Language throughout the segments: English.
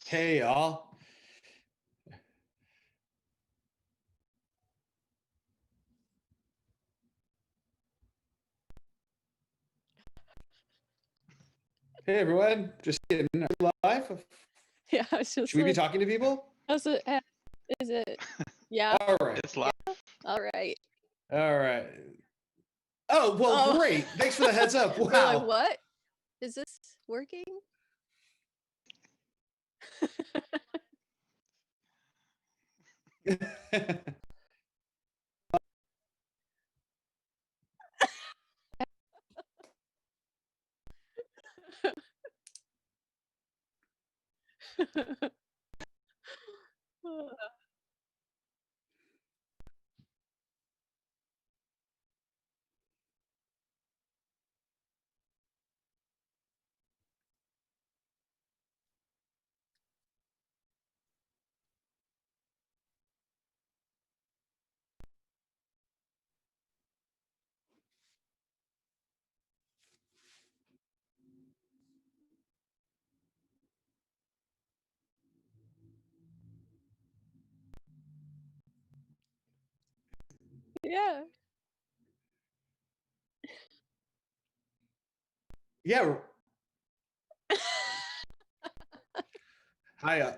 Hey, y'all. Hey, everyone. Just getting live. Yeah, I was just Should we be talking to people? Is it? Yeah. All right. It's live. All right. All right. Oh, well, great. Thanks for the heads up. Wow. We're like, what? Is this working? Yeah. Yeah. Hi.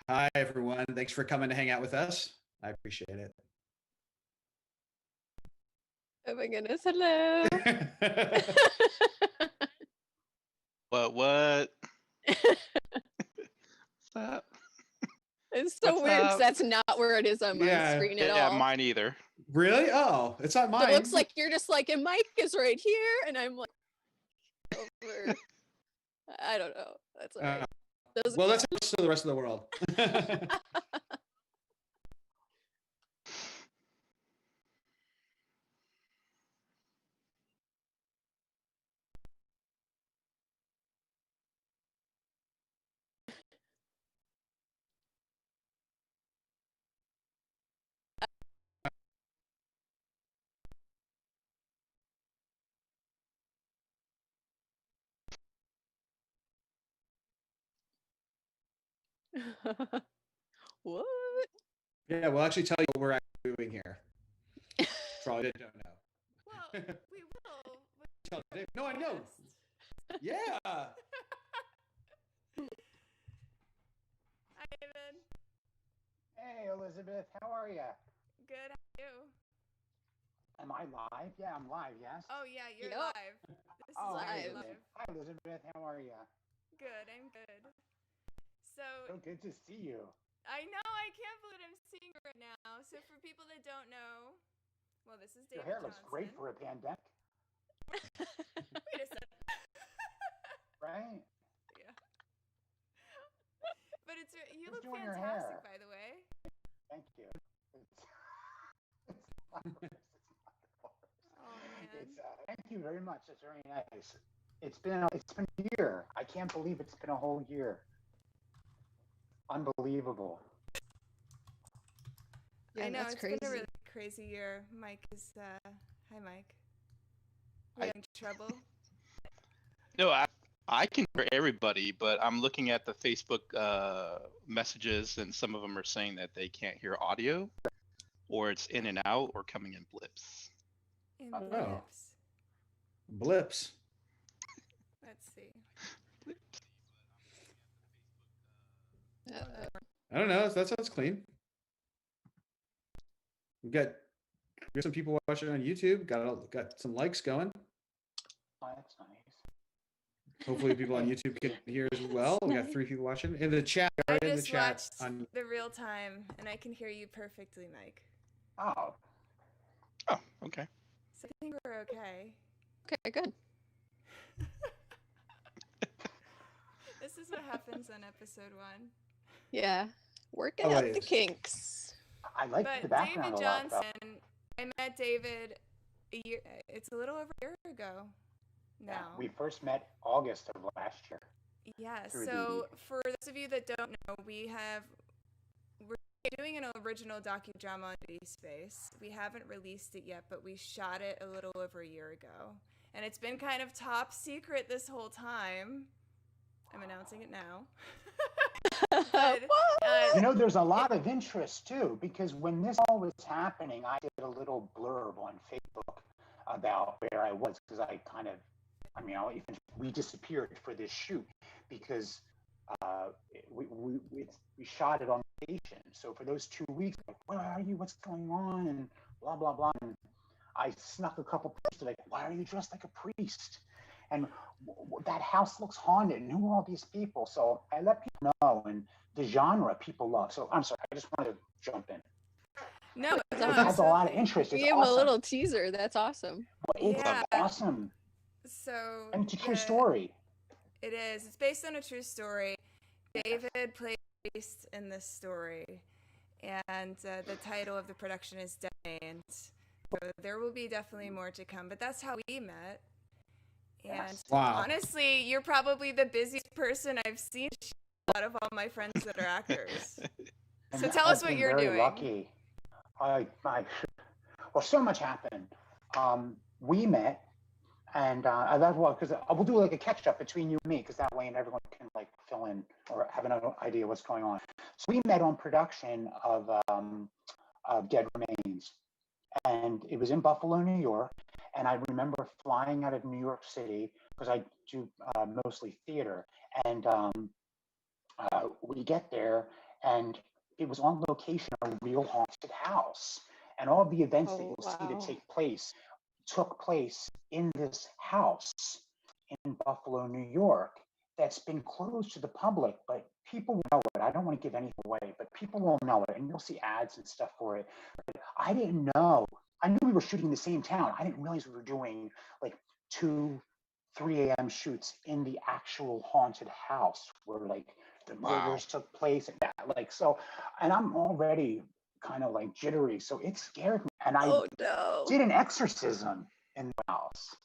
Hi, everyone. Thanks for coming to hang out with us. I appreciate it. Oh my goodness. Hello. What? What's that? It's so What's weird because up? that's not where it is on my screen at Yeah, all. mine either. Really? Oh, it's not mine. It looks like you're just like, and Mike is right here, and I'm like over. I don't know. That's all right. Well, that's also the rest of the world. What? Yeah, we'll actually tell you what we're actually doing here. Probably don't know. Well, we will. Tell Dave. No, I know. Yeah. Hi, David. Hey, Elizabeth. How are you? Good. How are you? Am I live? Yeah, I'm live, yes? Oh, yeah, you're Yep. live. This is live. live. Hi, Elizabeth. How are you? Good. I'm good. So good to see you. I know. I can't believe I'm seeing you right now. So for people that don't know, well, this is David Your hair Johnson. looks great for a pandemic. Wait a second. Right? Yeah. But you Who's look doing your fantastic, hair? by the way. Thank you. It's Oh man. thank you very much. It's very nice. It's been a year. I can't believe it's been a whole year. Unbelievable. Yeah, I know that's it's crazy. been a really crazy year. Mike is. Hi, Mike. You having trouble? No, I can hear everybody, but I'm looking at the Facebook messages, and some of them are saying that they can't hear audio, or it's in and out, or coming in blips. In Oh. blips. Blips. Let's see. I don't know. That sounds clean. We've got some people watching on YouTube. Got some likes going. Oh, that's nice. Hopefully, people on YouTube can hear as well. We got 3 people watching in the chat. I In the just chat watched on... the real time, and I can hear you perfectly, Mike. Oh. Oh, okay. So I think we're okay. Okay, good. This is what happens on episode 1. Yeah, working out the kinks. I like the background David a lot. Johnson, I met David it's a little over a year ago now. Yeah, we first met August of last year. Yeah, through so VIDI. for those of you that don't know, we're doing an original docudrama on VIDI Space. We haven't released it yet, but we shot it a little over a year ago. And it's been kind of top secret this whole time. I'm announcing it now. But, You know, there's a lot of interest too, because when this all was happening, I did a little blurb on Facebook about where I was, because we disappeared for this shoot because we shot it on location. So for those 2 weeks, like, where are you? What's going on? And blah blah blah. And I snuck a couple posts like, why are you dressed like a priest? And that house looks haunted. And who are all these people? So I let people know, and the genre people love. So I'm sorry, I just wanted to jump in. No, It has a lot of interest. Give It's him awesome. a little teaser. That's awesome. It's Yeah. awesome. So And it's a true story. It is. It's based on a true story. David plays a priest in this story, and the title of the production is Dead. So there will be definitely more to come, but that's how we met. And Yes. Wow. honestly, you're probably the busiest person I've seen out of all my friends that are actors. And So tell us I've what been you're very doing. Lucky. Well, so much happened. We met, and I love because I will do like a catch up between you and me, because that way and everyone can like fill in or have an idea what's going on. So we met on production of Dead Remains, and it was in Buffalo, New York. And I remember flying out of New York City because I do mostly theater, and we get there, and it was on location, a real haunted house, and all the events that Oh, you'll see wow. that took place in this house in Buffalo, New York. That's been closed to the public, but people will know it. I don't want to give anything away, but people will know it, and you'll see ads and stuff for it. But I didn't know. I knew we were shooting in the same town. I didn't realize we were doing like 3 a.m. shoots in the actual haunted house where like the murders took place, and that, like, so, and I'm already kind of like jittery, so it scared me. And I Oh no. did an exorcism in the house.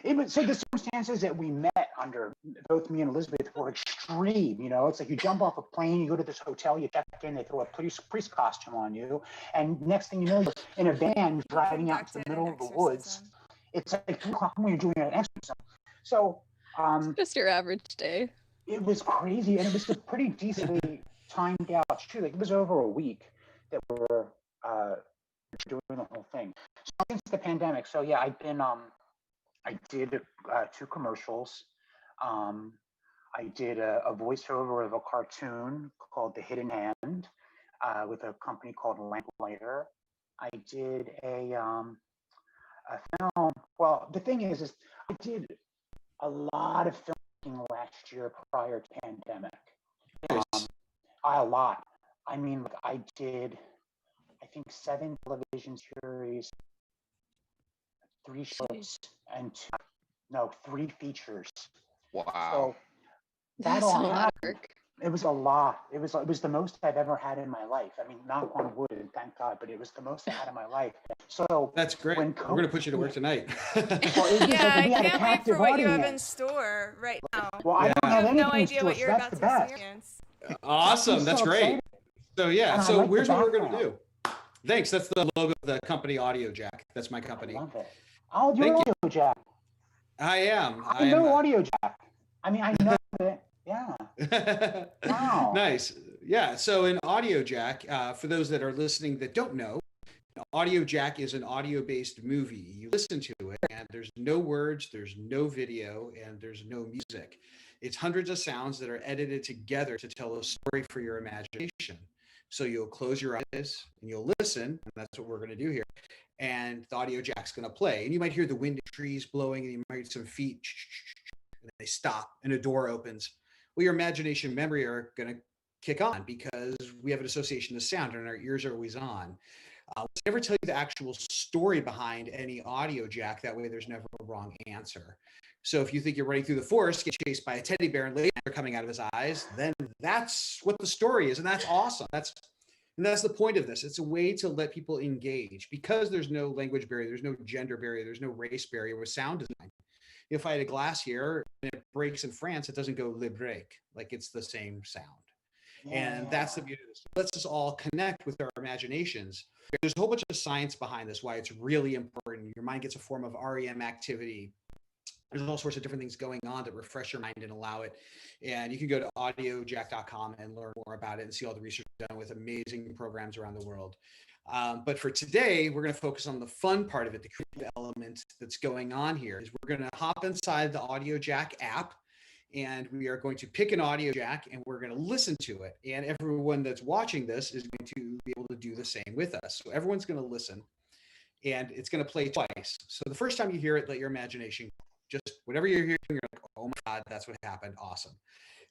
It was, so the circumstances that we met under, both me and Elizabeth, were extreme. You know, it's like you jump off a plane, you go to this hotel, you check in, they throw a priest costume on you, and next thing you know, you're in a van driving out to the middle of the woods. It's like 3 o'clock when you're doing an exorcism. So Just your average day. it was crazy, and it was a pretty decently timed out shoot. Like, it was over a week that we were doing the whole thing. So since the pandemic, so yeah, I've been I did 2 commercials. I did a voiceover of a cartoon called The Hidden Hand with a company called Lamplighter. I did a film. Well, the thing is I did a lot of filming last year prior to the pandemic. A lot. I mean, like, I did, I think, 7 television series, 3 shorts, and 3 features. Wow. So that That's a all lot of happened. work. It was a lot. It was the most I've ever had in my life. I mean, knock on wood, and thank God, but it was the most I had in my life. So That's great. when We're going to put you to work tonight. Well, it was Yeah, like I we had a can't wait for captive what you have in audience. store right now. Well, I Yeah. don't I have have no anything in idea store, what so you're that's about the to best. experience. Awesome. I'm That's so great. excited. So yeah, And I so like the here's what we're going to background. do. Thanks. That's the logo of the company Audio Jack. That's my I company. love it. Oh, you're Thank you. Audio Jack. I am. I know Audio Jack. I mean, I know it. Yeah. Wow. Nice. Yeah. So in Audio Jack, for those that are listening that don't know, Audio Jack is an audio-based movie. You listen to it, and there's no words, there's no video, and there's no music. It's hundreds of sounds that are edited together to tell a story for your imagination. So you'll close your eyes and you'll listen, and that's what we're going to do here. And the Audio Jack's going to play, and you might hear the wind in trees blowing, and you might hear some feet, and they stop, and a door opens. Well, your imagination and memory are going to kick on because we have an association to sound, and our ears are always on. We never tell you the actual story behind any Audio Jack. That way, there's never a wrong answer. So if you think you're running through the forest, get chased by a teddy bear, and later coming out of his eyes, then that's what the story is, and that's awesome. That's the point of this. It's a way to let people engage because there's no language barrier, there's no gender barrier, there's no race barrier with sound design. If I had a glass here and it breaks in France, it doesn't go le break, like it's the same sound. And that's the beauty of this. It lets us all connect with our imaginations. There's a whole bunch of science behind this, why it's really important. Your mind gets a form of REM activity. There's all sorts of different things going on that refresh your mind and allow it. And you can go to audiojack.com and learn more about it and see all the research done with amazing programs around the world. But for today, we're going to focus on the fun part of it, the creative element that's going on here. Is we're going to hop inside the AudioJack app, and we are going to pick an AudioJack, and we're going to listen to it. And everyone that's watching this is going to be able to do the same with us. So everyone's going to listen, and it's going to play twice. So the first time you hear it, let your imagination just whatever you're hearing, you're like, oh my God, that's what happened. Awesome.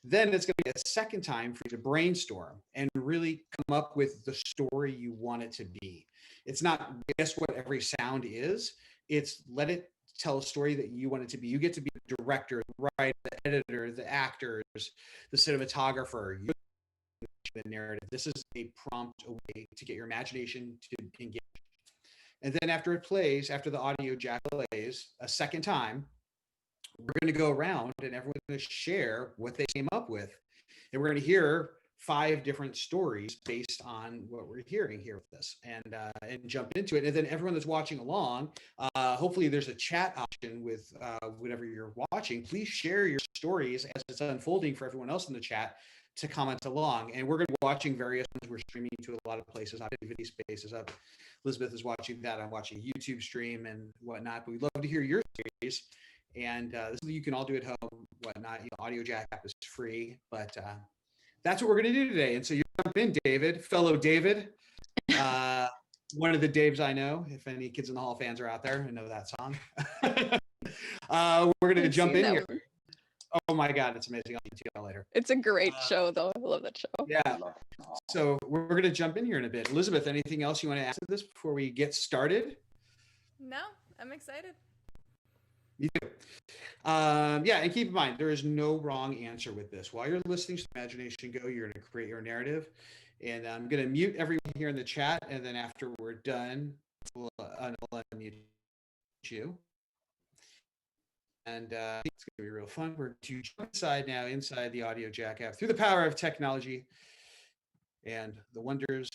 Then it's going to be a second time for you to brainstorm and really come up with the story you want it to be. It's not guess what every sound is. It's let it tell a story that you want it to be. You get to be the director, the writer, the editor, the actors, the cinematographer, the narrative. This is a prompt, a way to get your imagination to engage. And then after it plays, after the audio jack plays a second time, we're going to go around and everyone's going to share what they came up with. And we're going to hear 5 different stories based on what we're hearing here with this, and jump into it. And then everyone that's watching along, hopefully there's a chat option with whatever you're watching. Please share your stories as it's unfolding for everyone else in the chat to comment along. And we're going to be watching various ones. We're streaming to a lot of places. VIDI space is up. Elizabeth is watching that. I'm watching a YouTube stream and whatnot. But we'd love to hear your stories. And this is, you can all do at home, whatnot. AudioJack app is free, but that's what we're going to do today. And so you jump in, David, fellow David, one of the Daves I know. If any Kids in the Hall fans are out there and know that song, we're going to jump in here. Oh my God, it's amazing. I'll see you all later. It's a great show, though. I love that show. Yeah. So we're going to jump in here in a bit. Elizabeth, anything else you want to add to this before we get started? No, I'm excited. Me too. Yeah, and keep in mind, there is no wrong answer with this. While you're listening to imagination go, you're going to create your narrative. And I'm going to mute everyone here in the chat. And then after we're done, we'll unmute you. And it's going to be real fun. We're to jump inside now, inside the AudioJack app, through the power of technology and the wonders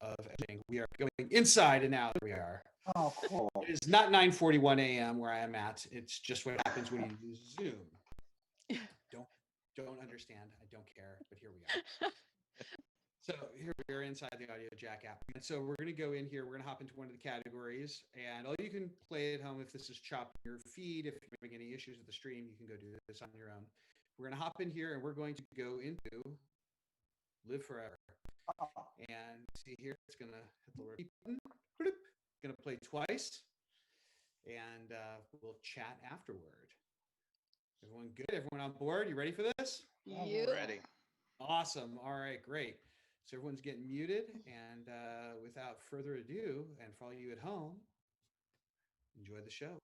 of editing. We are going inside and out. There we are. Oh, cool. It is not 9:41 a.m. where I am at. It's just what happens when you use Zoom. Don't understand. I don't care. But here we are. So here we are inside the AudioJack app. And so we're going to go in here. We're going to hop into one of the categories. And all you can play at home if this is chopping your feed. If you're having any issues with the stream, you can go do this on your own. We're going to hop in here and we're going to go into Live Forever. And see here, it's going to hit the word button. Going to play twice. And we'll chat afterward. Everyone good? Everyone on board? You ready for this? You Ready. Awesome. All right, great. So everyone's getting muted, and without further ado, and for all you at home, enjoy the show.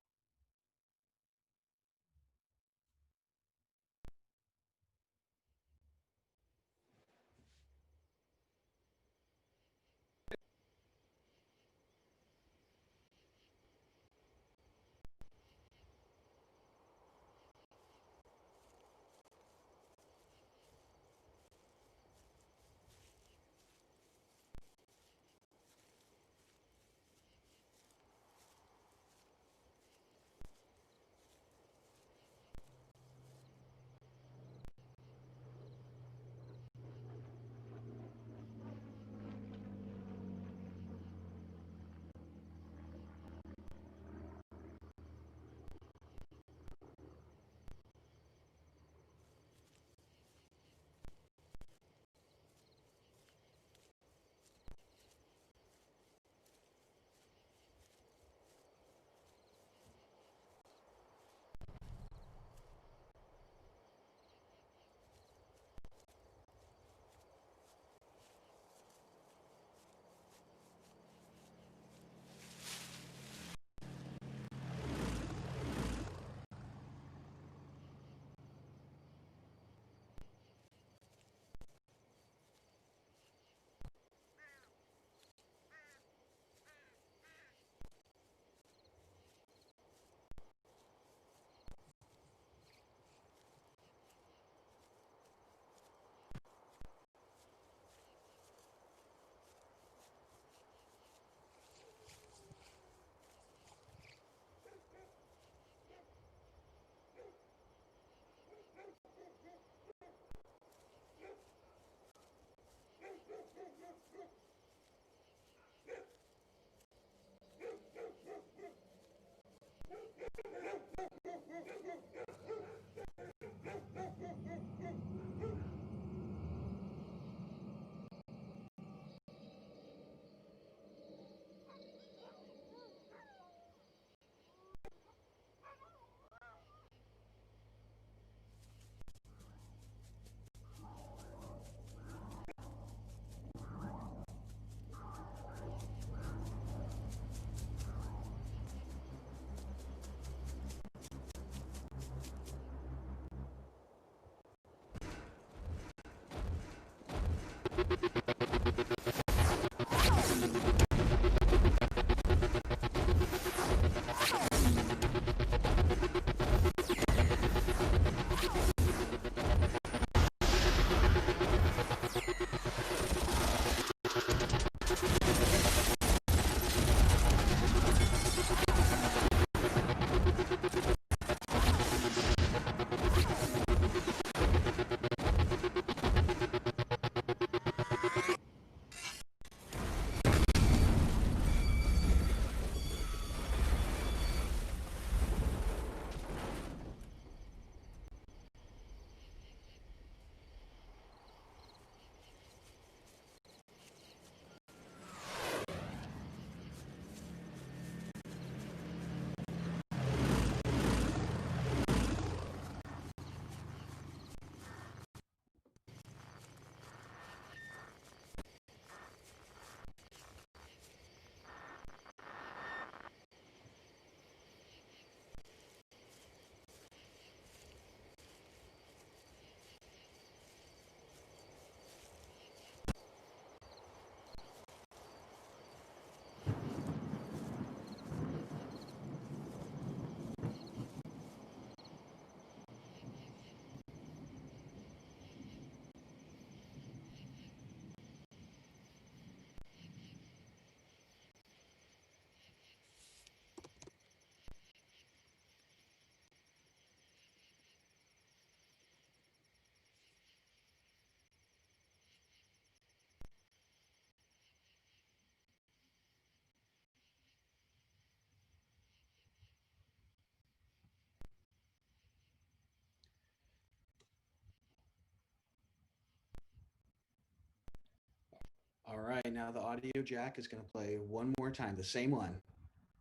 All right, now the audio jack is going to play one more time, the same one.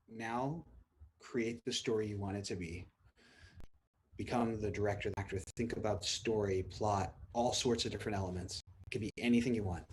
Now create the story you want it to be. Become the director, the actor. Think about story, plot, all sorts of different elements. It could be anything you want.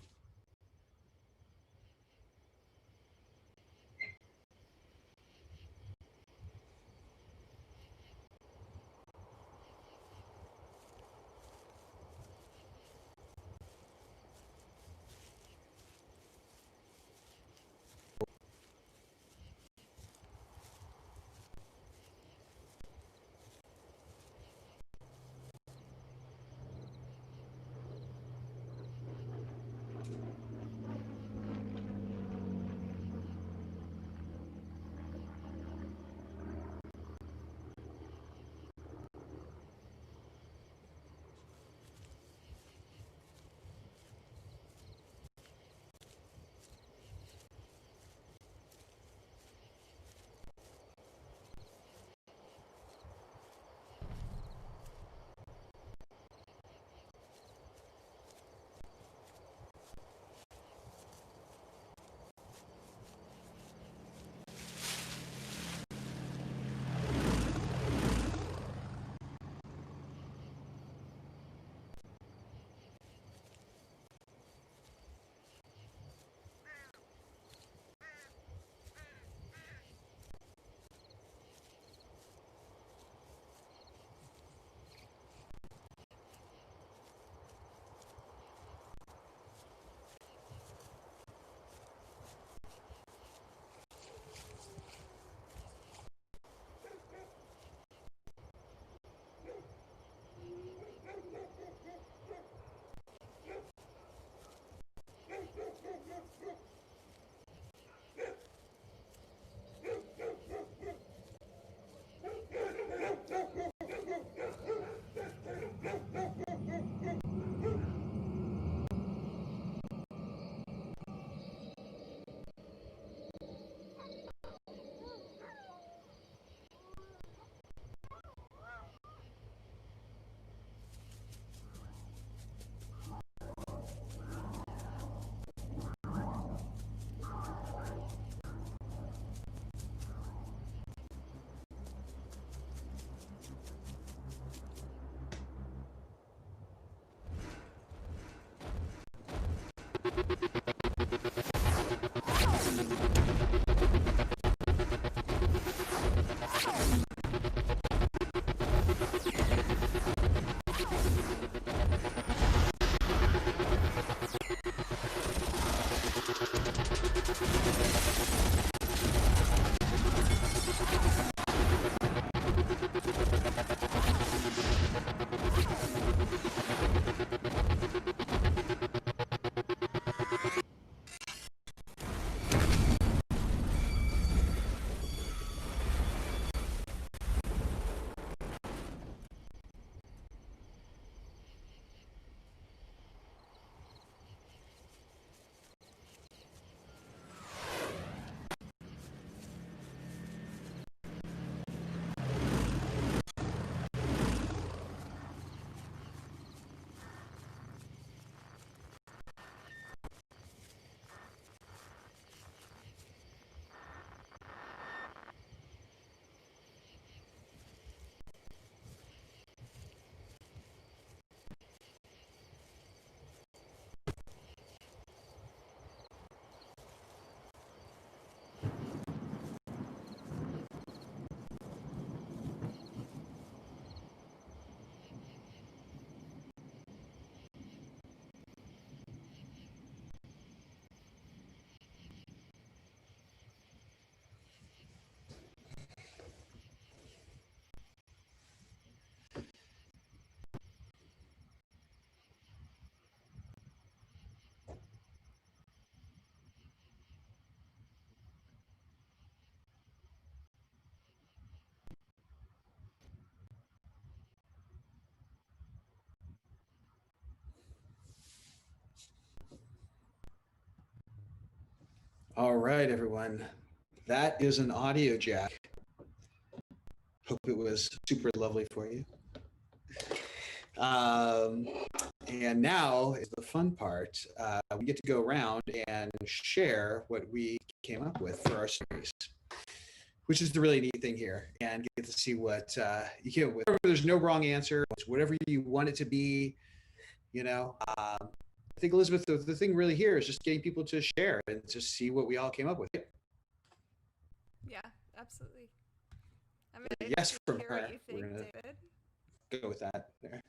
All right, everyone. That is an audio jack. Hope it was super lovely for you. Um, and now is the fun part. We get to go around and share what we came up with for our series, which is the really neat thing here, and get to see what you came up with. There's no wrong answer. It's whatever you want it to be. You know, I think, Elizabeth, the thing really here is just getting people to share and just see what we all came up with. Yeah, absolutely. I'm Yes, to from hear her. what you think, We're gonna David. go with that there.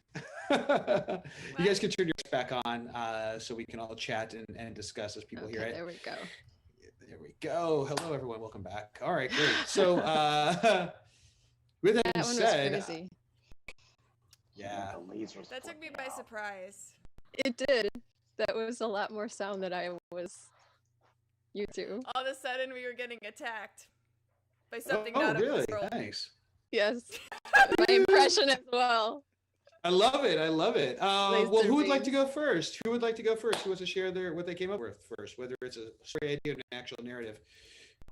You guys can turn yours back on so we can all chat and discuss as people hear it. There we go. There we go. Hello, everyone. Welcome back. All right, great. So, with that being That one said, was crazy. yeah, The lasers That took me flipping by out. surprise. It did. That was a lot more sound than I was used to. All of a sudden, we were getting attacked by something oh, not of really? this world. Thanks. Yes. My impression as well. I love it. I love it. Well, Laser who would like to beams. go first? Who would like to go first? Who wants to share what they came up with first, whether it's a story idea or an actual narrative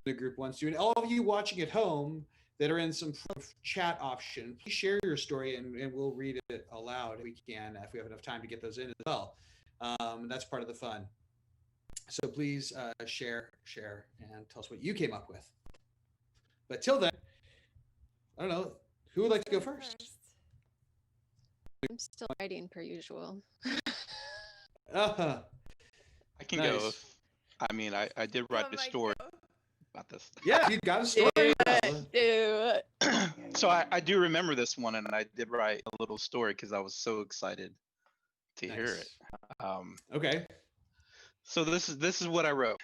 the group wants to. And all of you watching at home that are in some chat option, please share your story and we'll read it aloud if we can, if we have enough time to get those in as well. That's part of the fun. So please share, and tell us what you came up with. But till then, I don't know, who would like to go first? I'm still writing per usual. Uh-huh. I can Nice. go. I mean, I did write the story about this. Yeah, you got a story. Do it. So I do remember this one, and I did write a little story because I was so excited to hear it. Okay. So this is what I wrote.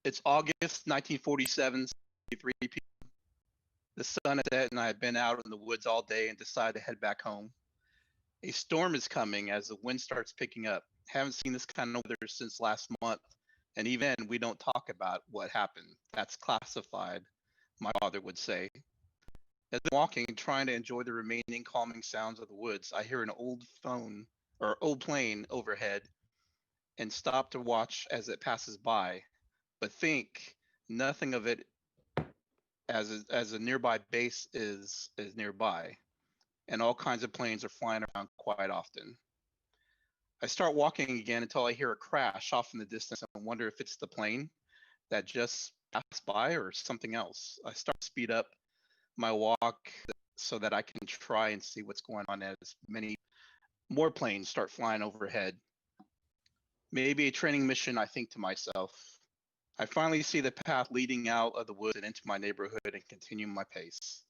It's August 1947, 3 p.m. The sun is set, and I had been out in the woods all day and decided to head back home. A storm is coming as the wind starts picking up. Haven't seen this kind of weather since last month, and even we don't talk about what happened. That's classified, my father would say. As I'm walking, trying to enjoy the remaining calming sounds of the woods, I hear an old plane overhead and stop to watch as it passes by, but think nothing of it as a nearby base is nearby, and all kinds of planes are flying around quite often. I start walking again until I hear a crash off in the distance and wonder if it's the plane that just passed by or something else. I start to speed up my walk so that I can try and see what's going on as many more planes start flying overhead. Maybe a training mission, I think to myself. I finally see the path leading out of the woods and into my neighborhood and continue my pace.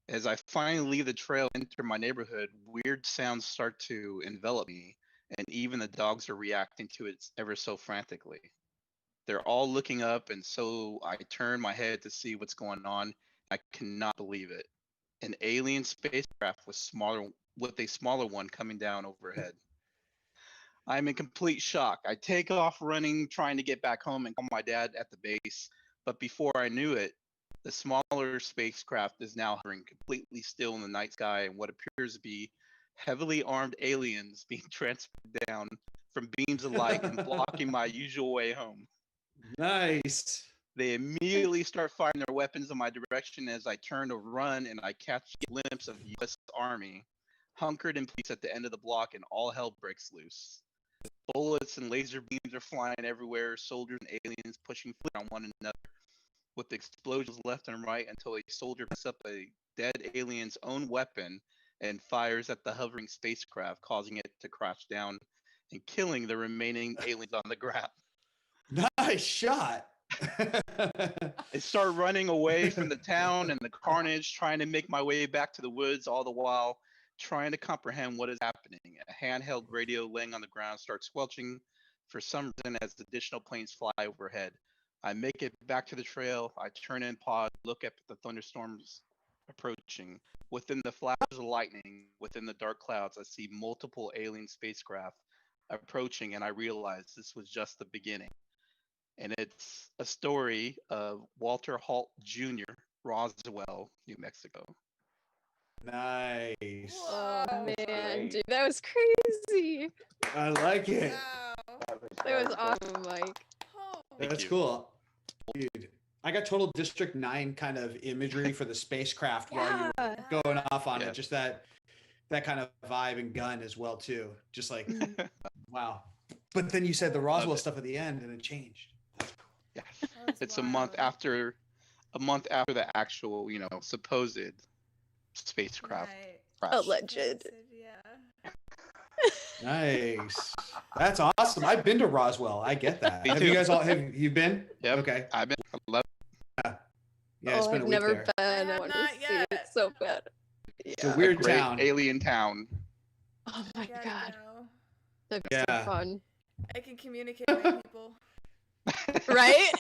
As I finally leave the trail and enter my neighborhood, weird sounds start to envelop me, and even the dogs are reacting to it ever so frantically. They're all looking up, and so I turn my head to see what's going on. I cannot believe it. An alien spacecraft with a smaller one coming down overhead. I'm in complete shock. I take off running, trying to get back home and call my dad at the base. But before I knew it, the smaller spacecraft is now hovering completely still in the night sky, and what appears to be heavily armed aliens being transferred down from beams of light and blocking my usual way home. Nice. They immediately start firing their weapons in my direction as I turn to run, and I catch a glimpse of the U.S. Army hunkered in place at the end of the block, and all hell breaks loose. Bullets and laser beams are flying everywhere, soldiers and aliens pushing on one another with explosions left and right until a soldier picks up a dead alien's own weapon and fires at the hovering spacecraft, causing it to crash down and killing the remaining aliens on the ground. Nice shot. I start running away from the town and the carnage, trying to make my way back to the woods, all the while trying to comprehend what is happening. A handheld radio laying on the ground starts squelching for some reason as additional planes fly overhead. I make it back to the trail. I turn in, pause, look at the thunderstorms approaching. Within the flashes of lightning, within the dark clouds, I see multiple alien spacecraft approaching, and I realize this was just the beginning. And it's a story of Walter Halt Jr., Roswell, New Mexico. Nice. Oh man, great. dude, that was crazy. I like it. Wow. That was awesome, Mike. Oh, That's you. cool. Dude, I got total District 9 kind of imagery for the spacecraft while you were Yeah. going off on Yeah. it. Just that kind of vibe and gun as well too. Just like, wow. But then you said the Roswell stuff at the end and it changed. Yes. that was It's a month wild. after the actual, supposed spacecraft Right. crash. Alleged. Yeah. Nice. That's awesome. I've been to Roswell. I get that. Me Have too. you guys all have you been? Yep. Okay. I love Yeah, it's been I've a week never there. been. I I have want to not see it yet. so bad. It's a Yeah. weird a great town. alien town. Oh my Gotta god, go. that'd be Yeah. so fun, I can communicate with people. right?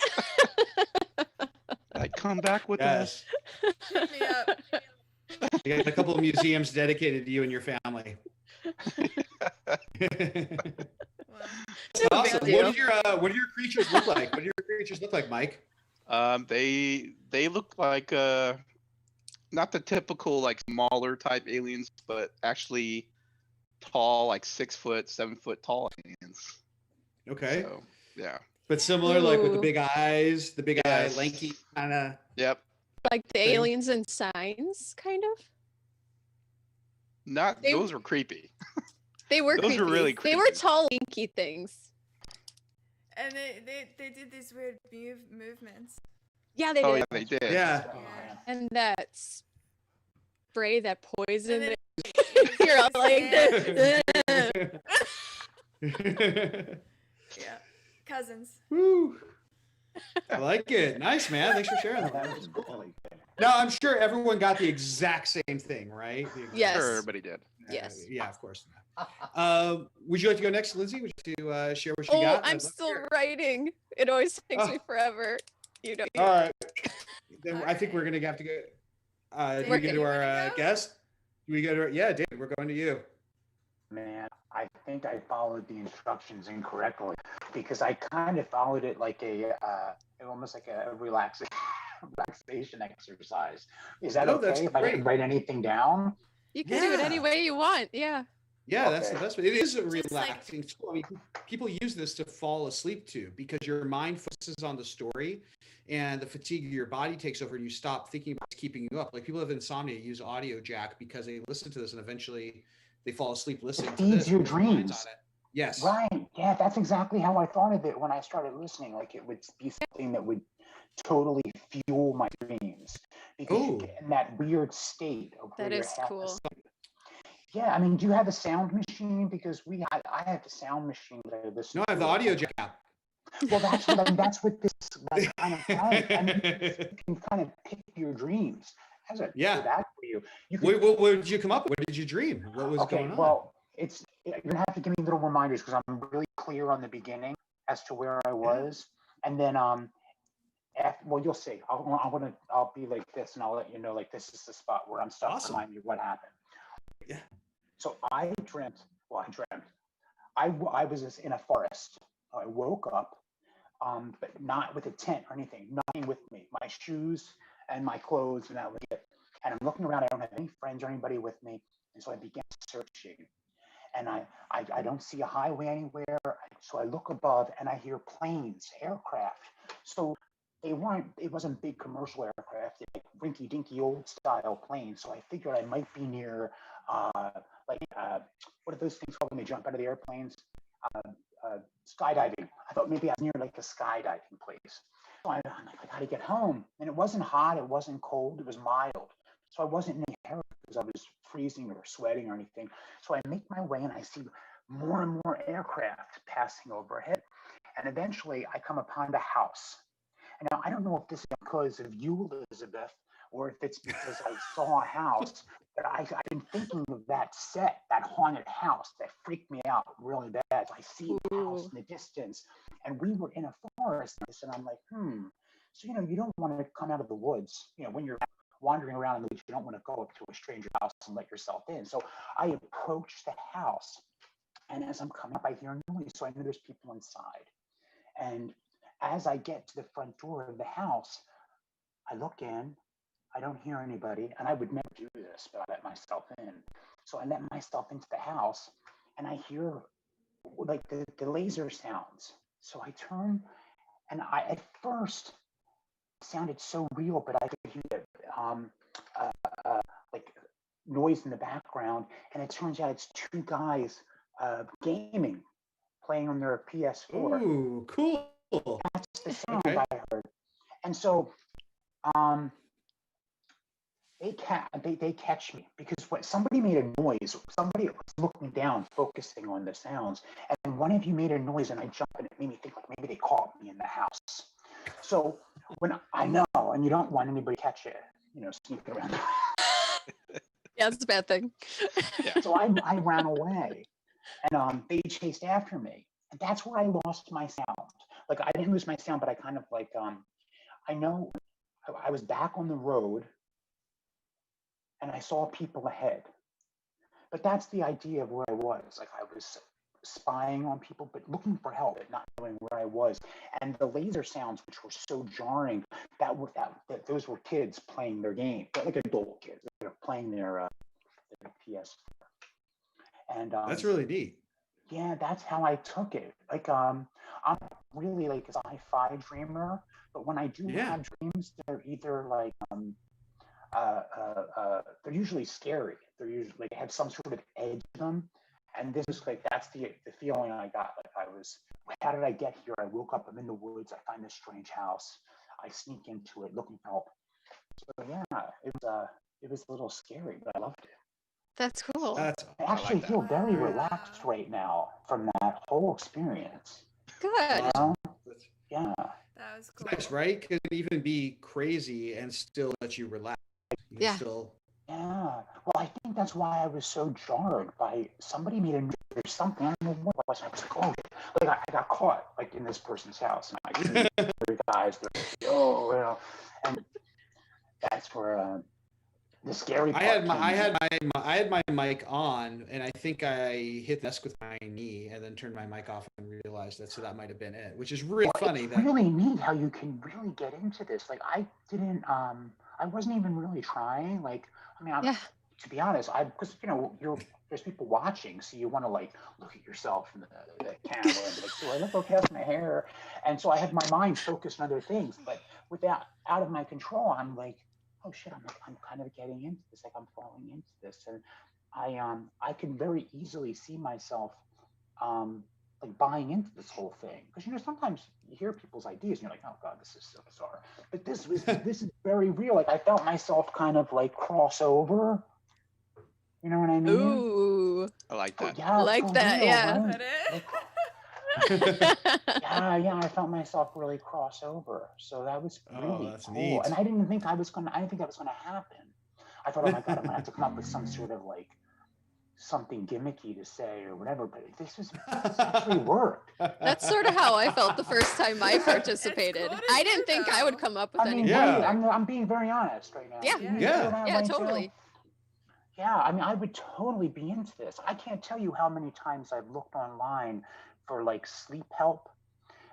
Like, come back with us. Yes. Hit me up. You got a couple of museums dedicated to you and your family. Wow. That's awesome. big What deal. do your creatures look like? What do your creatures look like, Mike? They look like not the typical like smaller type aliens, but actually tall, like 6 foot, 7 foot tall aliens. Okay. So yeah. But similar, like with the Ooh. big eyes, the big eye, Yes. lanky kind of. Yep. Like the Thing. aliens and signs, kind of. Not They- those were creepy. They were Those creepy. were really They were creepy. tall, lanky things. And they did these weird movements. Yeah, they Oh did. yeah, they did. Yeah. Oh, Yeah. And that spray, that poison. then You're all like Yeah. this. Yeah. Cousins. Woo. I like it. Nice, man. Thanks for sharing That that. was really good. Now, I'm sure everyone got the exact same thing, right? The exact- Yes. Sure, everybody did. Yes. Yeah, of course. Would you like to go next, Lindsay? Would you share what you Oh, got? I'm I'd love to still hear. waiting. It always takes Oh. me forever. You know. All right. Then I think we're gonna have to go. Do we Okay. go to our guest? Do we go to? Yeah, David, we're going to you. Man, I think I followed the instructions incorrectly because I kind of followed it like almost like a relaxation exercise. Is that No, that's okay if I great. didn't write anything down? You can do it Yeah. any way you want. Yeah. Yeah, that's the Okay. best way. It is a Just like- relaxing tool. I mean, people use this to fall asleep to because your mind focuses on the story and the fatigue of your body takes over and you stop thinking about what's keeping you up. Like people have insomnia use audio jack because they listen to this and eventually they fall asleep listening to feeds this. your with their minds dreams. on it. Yes. Right. Yeah, that's exactly how I thought of it when I started listening. Like it would be something that would totally fuel my dreams because you Ooh. get in that weird state of where That you're is half cool. asleep. Yeah, I mean, do you have a sound machine? Because I have the sound machine that I listen No, I have to. the audio jack app. Well, that's what this kind of has. I mean, you can kind of pick your dreams. As a Yeah. good act for you. You What did you come up with? What did you dream? What was going on? Well, you're gonna have to give me little reminders because I'm really clear on the beginning as to where I was, and then well, you'll see. I'll be like this, and I'll let you know. Like, this is the spot where I'm stuck. Awesome. Remind me what happened. Yeah. So I dreamt. Well, I dreamt. I was in a forest. I woke up, but not with a tent or anything. Nothing with me. My shoes and my clothes, and that was it. And I'm looking around. I don't have any friends or anybody with me, and so I began searching. And I don't see a highway anywhere. So I look above, and I hear planes, aircraft. So it wasn't big commercial aircraft, like rinky dinky old style planes. So I figured I might be near, what are those things called when they jump out of the airplanes? Skydiving. I thought maybe I was near like a skydiving place. So I'm like, I gotta get home. And it wasn't hot, it wasn't cold, it was mild. So I wasn't in any hurry because I was freezing or sweating or anything. So I make my way and I see more and more aircraft passing overhead. And eventually I come upon the house. And now I don't know if this is because of you, Elizabeth, or if it's because I saw a house, but I've been thinking of that set, that haunted house that freaked me out really bad. So I see the house in the distance, and we were in a forest, and I'm like, So, you don't want to come out of the woods, when you're wandering around in the woods, you don't want to go up to a stranger house and let yourself in. So I approach the house, and as I'm coming up, I hear noise, so I know there's people inside. And as I get to the front door of the house, I look in, I don't hear anybody, and I would never do this, but I let myself in. So I let myself into the house, and I hear like the laser sounds. So I turn, and at first it sounded so real, but I could hear like noise in the background, and it turns out it's two guys gaming, playing on their PS4. Ooh, cool. That's the sound I heard. And so they catch me because somebody made a noise. Somebody was looking down, focusing on the sounds, and one of you made a noise, and I jumped, and it made me think like maybe they caught me in the house. So when I know, and you don't want anybody to catch you, sneaking around. Yeah, it's a bad thing. So I ran away, and they chased after me, and that's where I lost my sound. Like, I didn't lose my sound, but I kind of like I know I was back on the road, and I saw people ahead. But that's the idea of where I was. Like, I was spying on people, but looking for help, but not knowing where I was. And the laser sounds, which were so jarring, those were kids playing their game, like adult kids. They were playing their PS4. And that's really neat. Yeah, that's how I took it. Like, I'm really like a sci-fi dreamer, but when I do have dreams, they're either like they're usually scary. They're usually have some sort of edge to them, and this is like that's the feeling I got. Like, how did I get here? I woke up. I'm in the woods. I find this strange house. I sneak into it looking for help. So yeah, it was a little scary, but I loved it. That's cool. I actually feel very relaxed right now from that whole experience. Good. Yeah. That was cool. Nice, right? Could even be crazy and still let you relax. Yeah. Yeah. Well, I think that's why I was so jarred by somebody made a noise or something. I don't know what it was. I was like, oh, like I got caught like in this person's house, and I see the guys. And that's where the scary part. I had my mic on, and I think I hit the desk with my knee, and then turned my mic off and realized that. So that might have been it, which is really funny. It's really neat how you can really get into this. Like, I didn't. I wasn't even really trying. Like, I mean, to be honest, because there's people watching, so you want to like look at yourself in the camera and be like, do I look okay with my hair? And so I have my mind focused on other things, but out of my control, I'm like, oh shit, I'm kind of getting into this, like I'm falling into this. And I can very easily see myself like buying into this whole thing. Because sometimes you hear people's ideas and you're like, oh God, this is so bizarre. But this is very real. Like, I felt myself kind of like cross over. You know what I mean? Ooh. Ooh. I like that. Yeah, Like for that, real, yeah. right? Is that it? Yeah, I felt myself really cross over. So that was Oh, really that's cool. neat. And I didn't think that was gonna happen. I thought, oh my God, I'm gonna have to come up with some sort of like something gimmicky to say or whatever, but this actually worked. That's sort of how I felt the first time I It's participated. cool to I hear, didn't think I would though. come up with I mean, anything. Yeah. right, I'm being very honest right now. Yeah. Do you Yeah. feel that Yeah, way too? totally. Yeah, I mean, I would totally be into this. I can't tell you how many times I've looked online for like sleep help.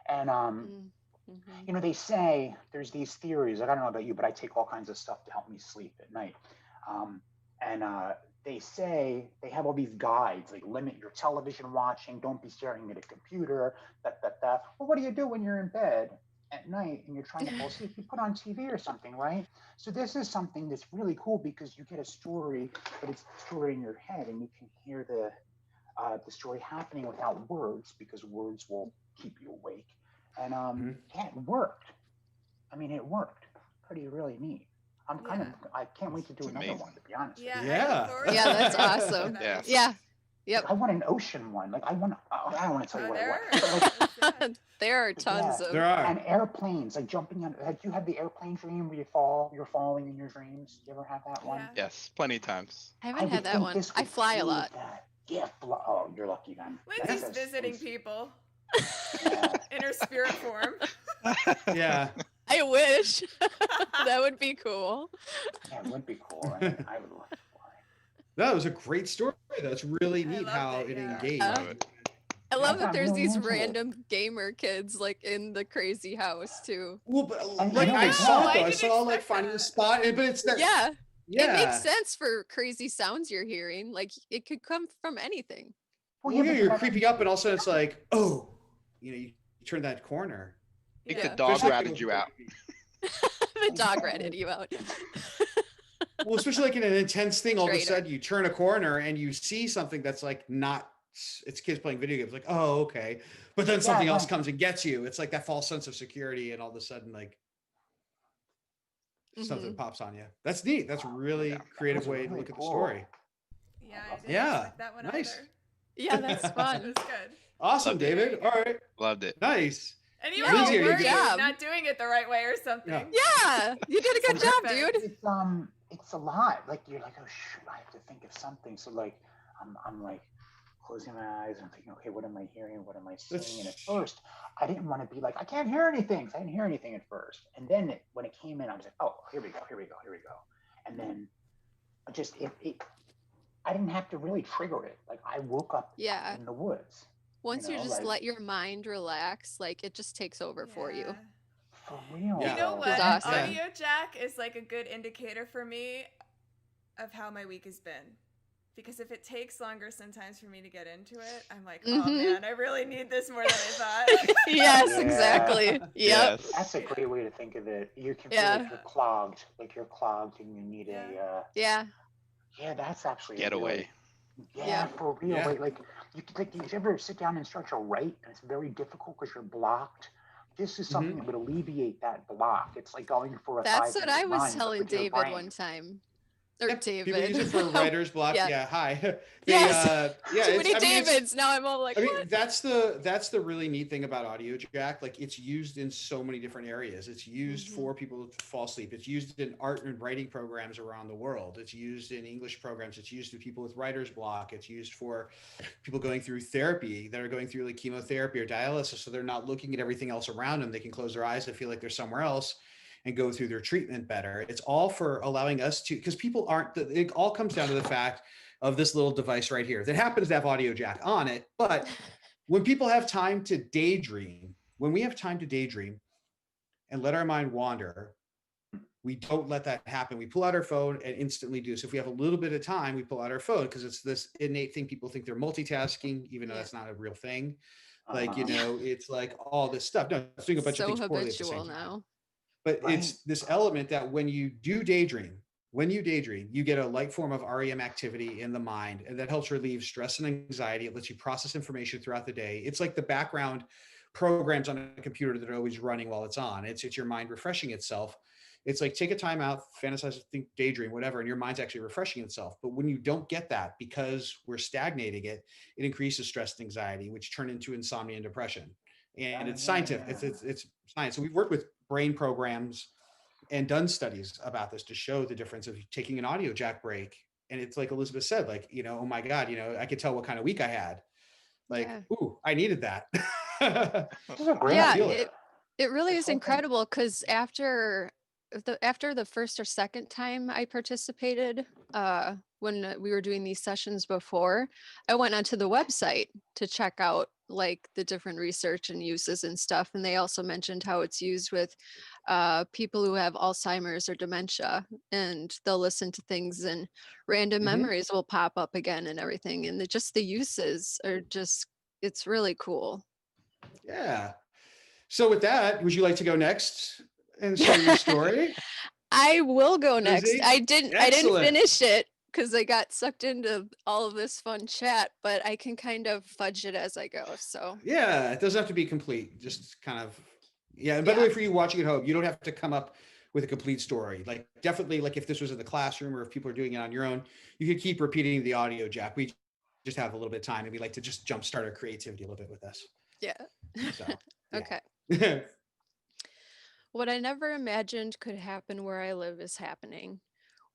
And Mm-hmm. you know, they say there's these theories. Like, I don't know about you, but I take all kinds of stuff to help me sleep at night. And they say they have all these guides, like limit your television watching, don't be staring at a computer, that. Well, what do you do when you're in bed at night and you're trying to fall asleep? You put on TV or something, right? So this is something that's really cool because you get a story, but it's a story in your head, and you can hear the story happening without words because words will keep you awake. And yeah, it worked. I mean, it worked. Pretty really neat. I can't wait to do It's another amazing. one, to be honest. Yeah, With you. I Yeah. look forward Yeah, to that's it. awesome. That Yeah. makes Yeah. sense. Yep. Like, I want an ocean one. Like I don't want to tell you what I There want. are. But like, Yeah. There are But tons yeah. of. There are. and airplanes, like jumping on. Have you had the airplane dream where you're falling in your dreams? You ever have that one? Yeah. Yes, plenty of times. I I haven't would had that think one. this I would fly a prove lot. that. Yeah, oh, you're lucky then. Lindsay's That's- visiting that's- people Yeah. in her spirit form. Yeah. I wish. That would be cool. Yeah, it would be cool, right? I would love to fly. That was a great story. That's really I neat loved how it, it yeah. engaged. Love it. I love Yeah, that there's really these into it. random gamer kids like in the crazy house too. Well, but, And like I I know, saw yeah. it though. I I didn't saw like expect finding a that. spot, but it's that. Yeah. Yeah. It makes sense for crazy sounds you're hearing. Like it could come from anything. Well, yeah, but you're that's- creeping up, and all of a sudden it's like, oh, you turn that corner. I think Yeah. the dog Especially- ratted you out. The dog ratted you out. Well, especially like in an intense thing, all of a Traitor. sudden you turn a corner and you see something that's like not. It's kids playing video games, like, oh, okay, but then something else right. comes and gets you. It's like that false sense of security, and all of a sudden, like something pops on you. That's neat. That's a really Yeah. creative That was way to really look at the cool. story. Yeah, I didn't Yeah, expect that one nice. either. Yeah, that's It fun. was good. Awesome, Loved it. David. All right, Loved it. nice. And you Yeah, were Lindsay, are you worried good? job. not doing it the right way or something. Yeah. Yeah, you did a good job, dude. It's a lot. Like you're like, oh shoot, I have to think of something. So like, I'm like closing my eyes and thinking, okay, what am I hearing? What am I seeing? And at first, I didn't want to be like, I can't hear anything. So I didn't hear anything at first. And then when it came in, I was like, oh, here we go. And then I didn't have to really trigger it. Like I woke up Yeah. in the woods. Once you know, just like- let your mind relax, like it just takes over for you. Yeah. For real. Yeah. You know though. what? It's awesome. Audio Jack is like a good indicator for me of how my week has been. Because if it takes longer sometimes for me to get into it, I'm like, oh Mhm. man, I really need this more than I thought. Yes, Yeah. exactly. Yep. Yes. That's a great way to think of it. You can feel Yeah. like you're clogged, and you need Yeah. Yeah. yeah, that's actually a Get really- away. Yeah, for real. Yeah. Like you ever sit down and start to write, and it's very difficult because you're blocked. This is something that would alleviate that block. It's like going for a That's what 5-minute I was run, but telling with your David brain. one time. Or Yep, David. people use it for writer's block. Yeah. Yeah, hi. Yes. Yeah, Too it's- many I mean, it's- Davids. Now I'm all like, I mean, what? that's the really neat thing about Audio Jack. Like it's used in so many different areas. It's used Mhm. for people to fall asleep. It's used in art and writing programs around the world. It's used in English programs. It's used for people with writer's block. It's used for people going through therapy that are going through like chemotherapy or dialysis. So they're not looking at everything else around them. They can close their eyes and feel like they're somewhere else and go through their treatment better. It's all for allowing us to, because people aren't, it all comes down to the fact of this little device right here that happens to have Audio Jack on it. But when people have time to daydream, when we have time to daydream and let our mind wander, we don't let that happen. We pull out our phone and instantly do. So if we have a little bit of time, we pull out our phone because it's this innate thing. People think they're multitasking, even though Yeah. that's not a real thing. Like, you Uh-huh. know, it's like all this stuff. No, it's doing a bunch of So things poorly at the habitual same time. now. But Right. it's this element that when you daydream, you get a light form of REM activity in the mind, and that helps relieve stress and anxiety. It lets you process information throughout the day. It's like the background programs on a computer that are always running while it's on. It's your mind refreshing itself. It's like take a time out, fantasize, think, daydream, whatever, and your mind's actually refreshing itself. But when you don't get that because we're stagnating it, it increases stress and anxiety, which turn into insomnia and depression. And it's scientific. It's science. So we've worked with brain programs and done studies about this to show the difference of taking an audio jack break. And it's like Elizabeth said, like, you know, oh my God, you know, I could tell what kind of week I had. Like, ooh, I needed that. It really is incredible because after the first or second time I participated, when we were doing these sessions before, I went onto the website to check out like the different research and uses and stuff. And they also mentioned how it's used with people who have Alzheimer's or dementia, and they'll listen to things and random memories will pop up again and everything. And the uses are just, it's really cool. Yeah. So with that, would you like to go next and share your story? I will go next. Lindsay? I didn't Excellent. finish it because I got sucked into all of this fun chat, but I can kind of fudge it as I go. So yeah, it doesn't have to be complete. Just kind of, yeah. And by the way, for you watching at home, you don't have to come up with a complete story. Like definitely, like if this was in the classroom or if people are doing it on your own, you could keep repeating the audio jack. We just have a little bit of time and we like to just jumpstart our creativity a little bit with this. Yeah. So, okay. What I never imagined could happen where I live is happening.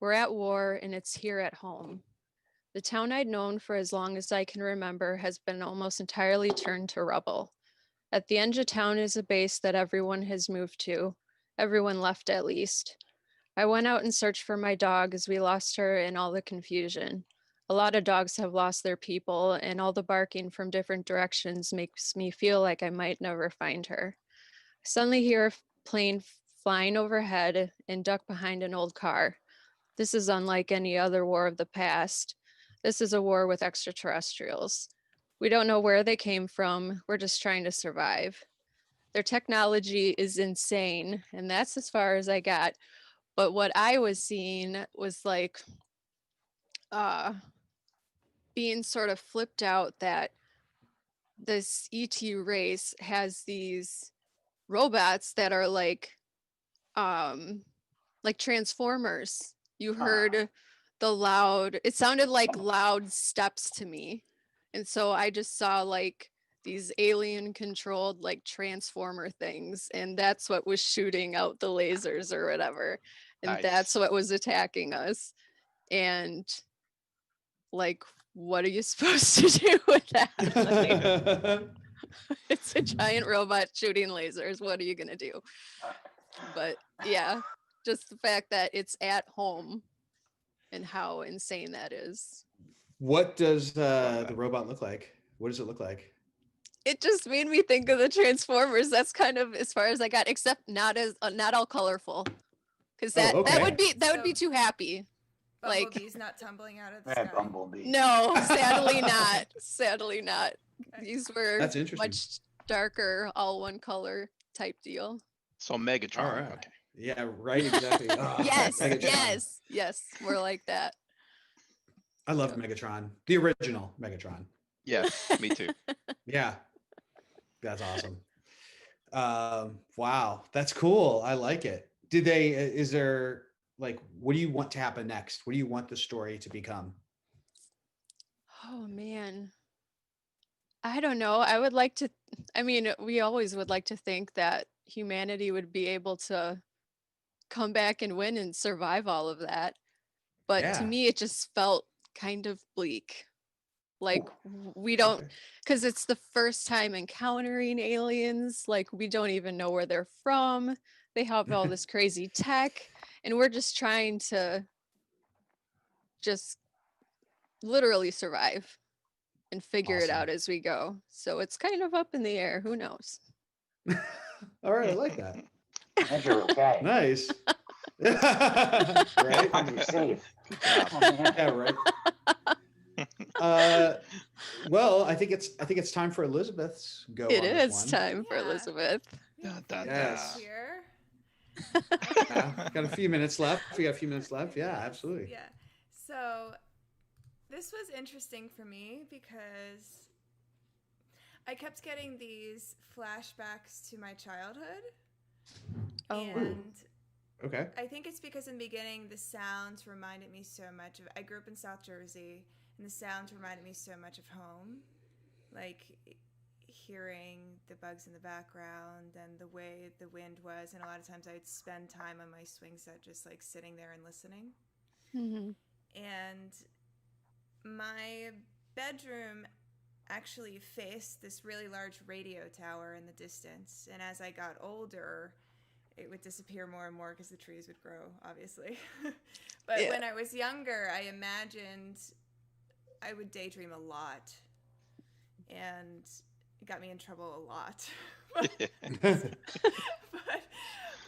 We're at war and it's here at home. The town I'd known for as long as I can remember has been almost entirely turned to rubble. At the edge of town is a base that everyone has moved to. Everyone left at least. I went out and searched for my dog as we lost her in all the confusion. A lot of dogs have lost their people, and all the barking from different directions makes me feel like I might never find her. I suddenly hear a plane flying overhead and duck behind an old car. This is unlike any other war of the past. This is a war with extraterrestrials. We don't know where they came from. We're just trying to survive. Their technology is insane, and that's as far as I got. But what I was seeing was like being sort of flipped out that this ET race has these robots that are like Transformers. You heard it sounded like loud steps to me. And so I just saw like these alien controlled like transformer things, and that's what was shooting out the lasers or whatever. And that's what was attacking us. And like, what are you supposed to do with that? Like, it's a giant robot shooting lasers. What are you gonna do? But yeah, just the fact that it's at home and how insane that is. What does the robot look like? What does it look like? It just made me think of the Transformers. That's kind of as far as I got, except not all colorful, because that would be too happy. Bumblebee's not tumbling out of the sky. Bumblebee. No, sadly not. Sadly not. These were much darker, all one color type deal. So Megatron. All right. Okay. Yeah, right, exactly. Yes, more like that. I love Megatron, the original Megatron. Yeah, me too. Yeah, that's awesome. Wow, that's cool. I like it. Is there like, what do you want to happen next? What do you want the story to become? Oh man, I don't know. We always would like to think that humanity would be able to come back and win and survive all of that. But to me, it just felt kind of bleak. Like we don't, because it's the first time encountering aliens. Like we don't even know where they're from. They have all this crazy tech, and we're just trying to just literally survive and figure it out as we go. So it's kind of up in the air. Who knows? All right, I like that. And you're okay. Nice. Right? You're safe. Yeah, right. Well, I think it's time for Elizabeth's go. It is time for Elizabeth. Yes. Here. Got a few minutes left. We got a few minutes left. Yeah, absolutely. Yeah. So this was interesting for me because I kept getting these flashbacks to my childhood. Oh. And Okay. I think it's because in the beginning the sounds reminded me so much of. I grew up in South Jersey, and the sounds reminded me so much of home, like hearing the bugs in the background and the way the wind was. And a lot of times I'd spend time on my swing set just like sitting there and listening. Mm-hmm. And my bedroom actually faced this really large radio tower in the distance. And as I got older, it would disappear more and more because the trees would grow, obviously. But Yeah. when I was younger, I imagined I would daydream a lot. And it got me in trouble a lot. but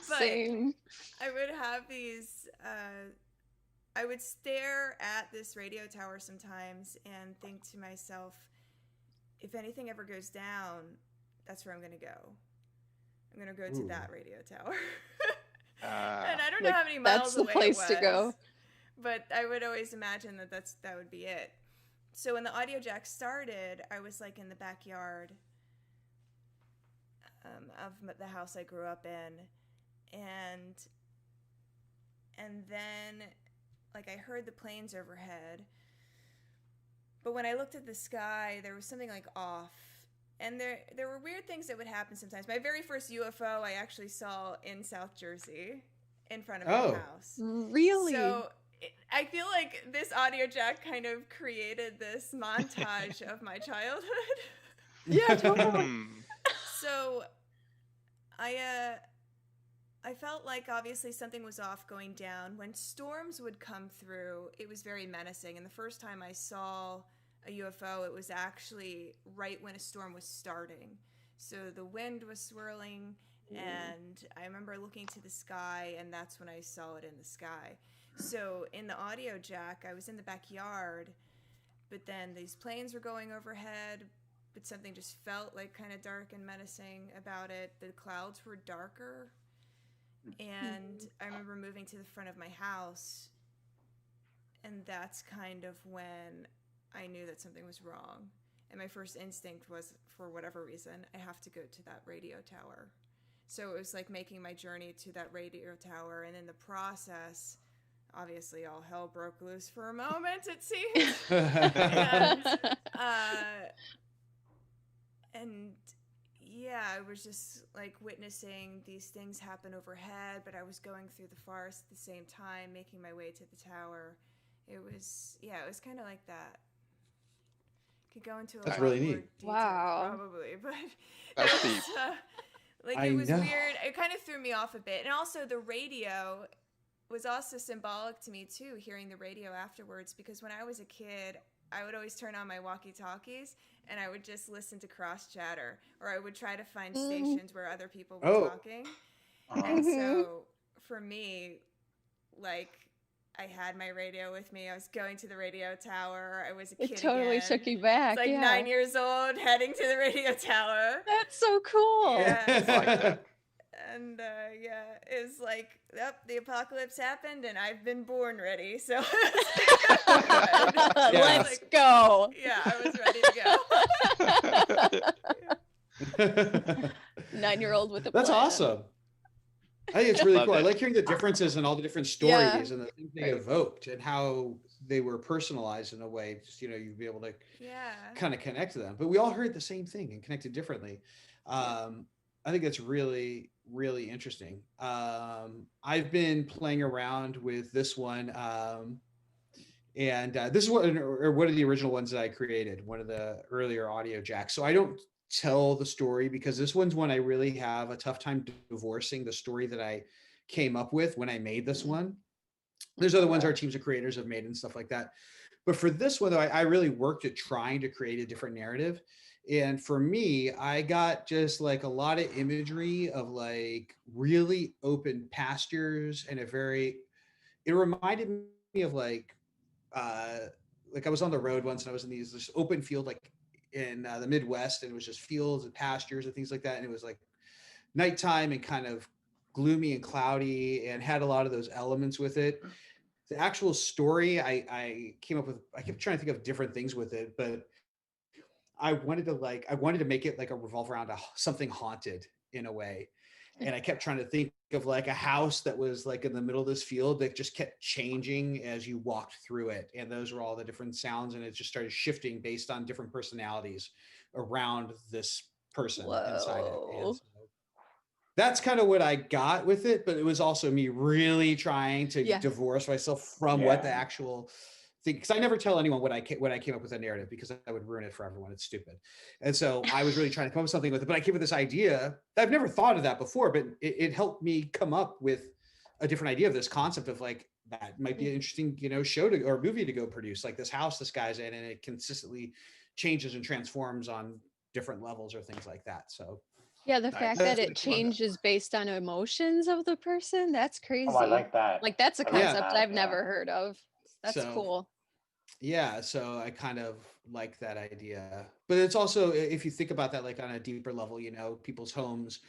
Same. I would have these, I would stare at this radio tower sometimes and think to myself, if anything ever goes down, that's where I'm going to go. I'm going to go to that radio tower. And I don't know Like, how many miles that's the away place it to was, that but I would always imagine that would be it. So when the audio jack started, I was like in the backyard of the house I grew up in, and then like I heard the planes overhead, but when I looked at the sky, there was something like off, and there were weird things that would happen sometimes. My very first UFO I actually saw in South Jersey, in front of my house. Really? So I feel like this audio jack kind of created this montage of my childhood. Yeah, totally. So I felt like obviously something was off going down. When storms would come through, it was very menacing. And the first time I saw a UFO, it was actually right when a storm was starting. So the wind was swirling, and I remember looking to the sky, and that's when I saw it in the sky. So in the audio jack, I was in the backyard, but then these planes were going overhead, but something just felt like kind of dark and menacing about it. The clouds were darker. And I remember moving to the front of my house, and that's kind of when I knew that something was wrong. And my first instinct was, for whatever reason, I have to go to that radio tower. So it was like making my journey to that radio tower, and in the process, obviously all hell broke loose for a moment, it seemed. And yeah, I was just like witnessing these things happen overhead, but I was going through the forest at the same time, making my way to the tower. It was kind of like that. Could go into a That's lot really more neat. detail, Wow. probably, but That's it was, deep. it was know. weird. It kind of threw me off a bit, and also the radio was also symbolic to me too. Hearing the radio afterwards, because when I was a kid, I would always turn on my walkie-talkies and I would just listen to cross chatter, or I would try to find stations where other people were talking. And so for me, like, I had my radio with me. I was going to the radio tower. I was a kid It totally again. took you back. It's like 9 years old, heading to the radio tower. That's so cool. Yeah. And it's like, yep, the apocalypse happened, and I've been born ready. So Let's go. Yeah, I was ready to go. 9-year-old with a That's plan. awesome. I think it's really Love cool. I it. like hearing the differences in all the different stories Yeah. and the things they evoked and how they were personalized in a way. Just, you'd be able to kind of connect to them. But we all heard the same thing and connected differently. I think that's really, really interesting. I've been playing around with this one. And this is one of the original ones that I created, one of the earlier audio jacks. So I don't tell the story because this one's one I really have a tough time divorcing the story that I came up with when I made this one. There's other ones our teams of creators have made and stuff like that. But for this one, though, I really worked at trying to create a different narrative. And for me, I got just like a lot of imagery of like really open pastures and it reminded me of like I was on the road once and I was in this open field, like in the Midwest, and it was just fields and pastures and things like that. And it was like nighttime and kind of gloomy and cloudy and had a lot of those elements with it. The actual story I came up with, I kept trying to think of different things with it, but I wanted to make it like a revolve around something haunted in a way. And I kept trying to think of like a house that was like in the middle of this field that just kept changing as you walked through it. And those were all the different sounds. And it just started shifting based on different personalities around this person inside it. And Whoa. so that's kind of what I got with it. But it was also me really trying to Yeah. divorce myself from what the actual thing, because I never tell anyone when I came up with a narrative, because I would ruin it for everyone. It's stupid. And so I was really trying to come up with something with it, but I came up with this idea. I've never thought of that before, but it helped me come up with a different idea of this concept of like, that might be an interesting, show or movie to go produce, like this house this guy's in, and it consistently changes and transforms on different levels or things like that. So Yeah, the Nice. fact That's that what it came out of it. changes based on emotions of the person, that's crazy. Oh, I like that. Like, that's a I like concept that, I've yeah. never heard of. That's So- cool. Yeah, so I kind of like that idea. But it's also, if you think about that, like on a deeper level, people's homes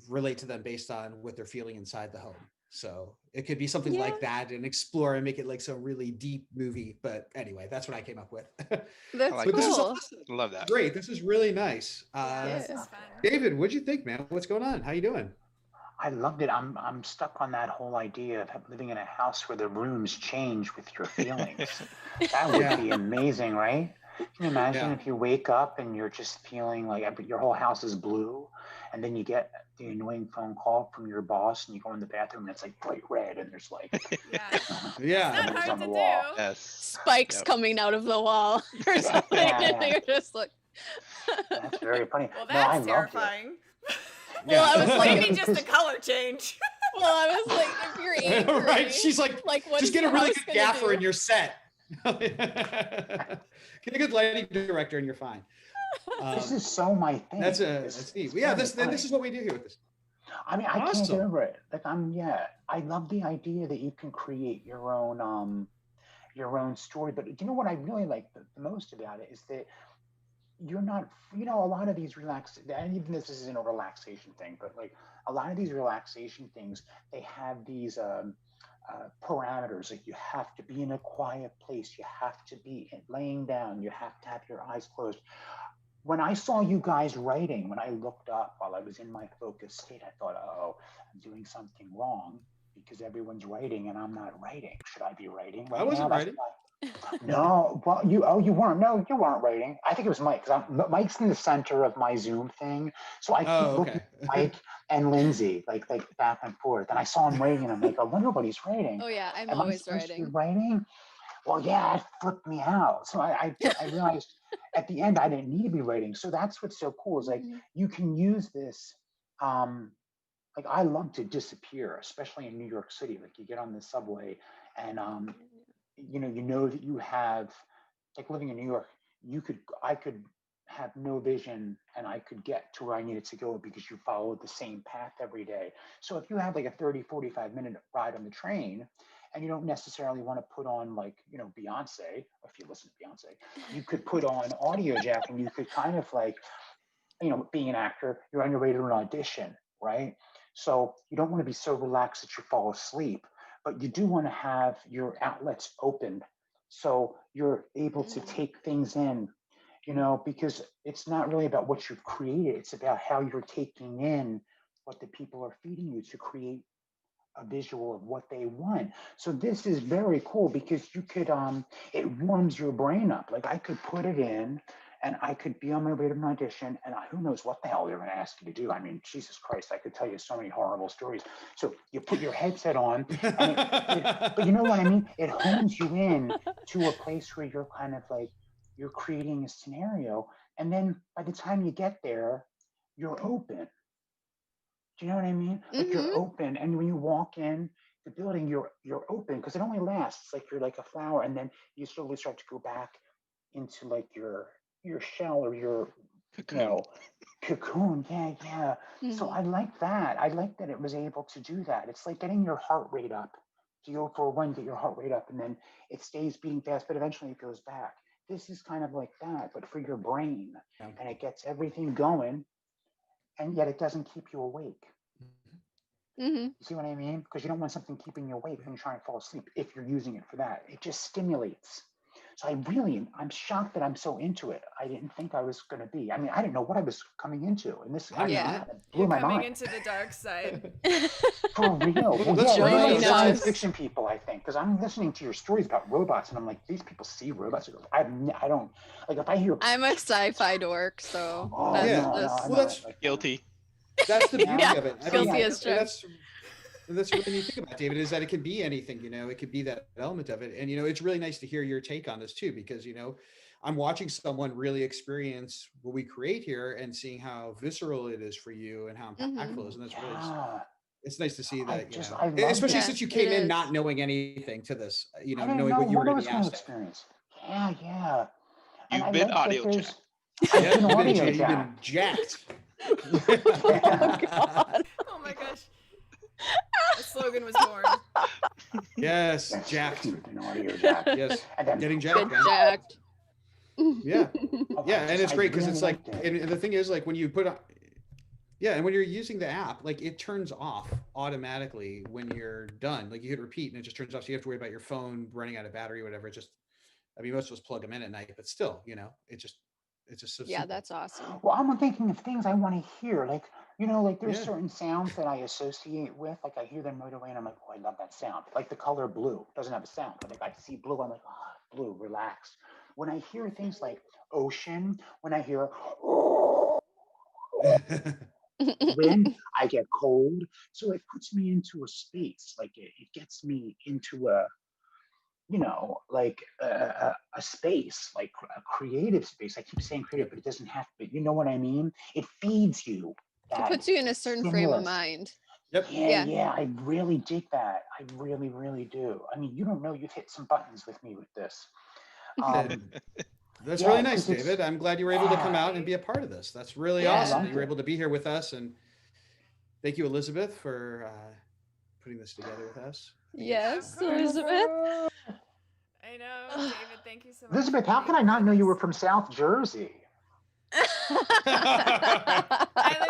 relate to them based on what they're feeling inside the home. So it could be something like that, and explore and make it like some really deep movie. But anyway, that's what I came up with. That's like But this is cool. awesome. Love that. Great. This is really nice. This Yeah. is fun. David, what'd you think, man? What's going on? How you doing? I loved it. I'm stuck on that whole idea of living in a house where the rooms change with your feelings. That would Yeah. be amazing, right? Can you imagine Yeah. if you wake up and you're just feeling like your whole house is blue, and then you get the annoying phone call from your boss, and you go in the bathroom and it's like bright red, and there's like Yeah. Yeah. Not numbers hard on to the do. wall. Yes. Spikes Yep. coming out of the wall or something. Yeah. And you're just like, That's very funny. Well, No, I that's loved it. terrifying. Well, I was like- Maybe just a color change. well, I was like, if you're angry, Right. She's like, what just is get a the really house good gonna gaffer do? in your set. Get a good lighting director and you're fine. This is so my thing. That's It's neat. it's Yeah, very this funny. is what we do here with this. I mean, I can't Awesome. get over it. Like I love the idea that you can create your own story. But you know what I really like the most about it is that you're not, a lot of these and even this isn't a relaxation thing, but like a lot of these relaxation things, they have these parameters. Like you have to be in a quiet place, you have to be laying down, you have to have your eyes closed. When I saw you guys writing, when I looked up while I was in my focused state, I thought, oh, I'm doing something wrong because everyone's writing and I'm not writing. Should I be writing right I wasn't now? That's writing. why- No, well, you weren't. No, you weren't writing. I think it was Mike. Mike's in the center of my Zoom thing, so I keep Oh, looking okay. at Mike and Lindsay like back and forth. And I saw him writing, and I'm like, oh, wonder what he's writing. Oh yeah, I'm Am I always supposed to be writing. writing? Well, yeah, it flipped me out. So I realized at the end I didn't need to be writing. So that's what's so cool is like Mhm. you can use this. Like I love to disappear, especially in New York City. Like you get on the subway and you know that you have, like living in New York, I could have no vision and I could get to where I needed to go because you followed the same path every day. So if you have like a 30-45 minute ride on the train and you don't necessarily want to put on like, Beyonce, if you listen to Beyonce, you could put on audio jack and you could kind of like, being an actor, you're on your way to an audition, right? So you don't want to be so relaxed that you fall asleep, but you do want to have your outlets open so you're able to take things in, because it's not really about what you've created, it's about how you're taking in what the people are feeding you to create a visual of what they want. So this is very cool because you could it warms your brain up. Like I could put it in and I could be on my way to an audition and who knows what the hell they're going to ask you to do. I mean, Jesus Christ, I could tell you so many horrible stories. So you put your headset on and but you know what I mean? It hones you in to a place where you're kind of like, you're creating a scenario. And then by the time you get there, you're open. Do you know what I mean? Like you're open, and when you walk in the building, you're open because it only lasts like you're like a flower, and then you slowly start to go back into like your shell or your Cocoon. cocoon. Yeah. So I like that. I like that it was able to do that. It's like getting your heart rate up. You go for a run, get your heart rate up, and then it stays beating fast, but eventually it goes back. This is kind of like that, but for your brain, and it gets everything going. And yet it doesn't keep you awake. You see what I mean? Because you don't want something keeping you awake when you're trying to fall asleep if you're using it for that. It just stimulates. So I'm shocked that I'm so into it. I didn't think I was going to be. I mean, I didn't know what I was coming into, and this I'm Yeah. not. blew You're my coming mind. into the dark side. For real. Well, Well, let's yeah, join like us. science fiction people, I think, because I'm listening to your stories about robots, and I'm like, these people see robots. I don't like if I hear. I'm a sci-fi dork, so Oh that's Yeah. no, no, just I'm Well, not that's- like Guilty. That's the beauty Yeah, of it. I guilty mean, as charged. that's really neat thing about David is that it can be anything, it could be that element of it. And, it's really nice to hear your take on this too, because, I'm watching someone really experience what we create here and seeing how visceral it is for you and how impactful it is. And that's really, Yeah. it's nice to see that, I love especially it. since you Yes, came it in is. not knowing anything to this, I didn't knowing know what you were what I going was to be going to asked. experience. Yeah. And You've I been love that audio there's. jacked. I've Yeah, been audio you've been jacked. jacked. Oh God. Oh my gosh. A slogan was born. Yes, Yes, jacked. you've been audio jacked. Yes, And then getting Get jacked, man. jacked. Yeah. oh, Yeah, and it's I great because really it's like, liked it. and the thing is, like, when you put on, yeah, and when you're using the app, like, it turns off automatically when you're done. Like, you hit repeat and it just turns off. So you have to worry about your phone running out of battery, whatever. It just, I mean, most of us plug them in at night, but still, it's just so Yeah, simple. that's awesome. Well, I'm thinking of things I want to hear. Like, like there's Yeah. certain sounds that I associate with. Like I hear them right away and I'm like, oh, I love that sound. Like the color blue doesn't have a sound. But like I see blue, I'm like, oh, blue, relax. When I hear things like ocean, when I hear wind, I get cold. So it puts me into a space. Like it gets me into a, like a space, like a creative space. I keep saying creative, but it doesn't have to be. You know what I mean? It feeds you. It That puts you in a certain frame of stimulus. mind. Yep. Yeah, I really dig that. I really, really do. I mean, you don't know you've hit some buttons with me with this. That's Yeah, really nice, 'cause it's- David. I'm glad you were able to come Yeah. out and be a part of this. That's really Yeah. awesome. I That you were loved able to be here with us, and thank you, Elizabeth, for putting this together with us. Yes, Of course. Elizabeth. I know, David. Thank you so much. Elizabeth, for how being could I part not of know you were this. from South Jersey? I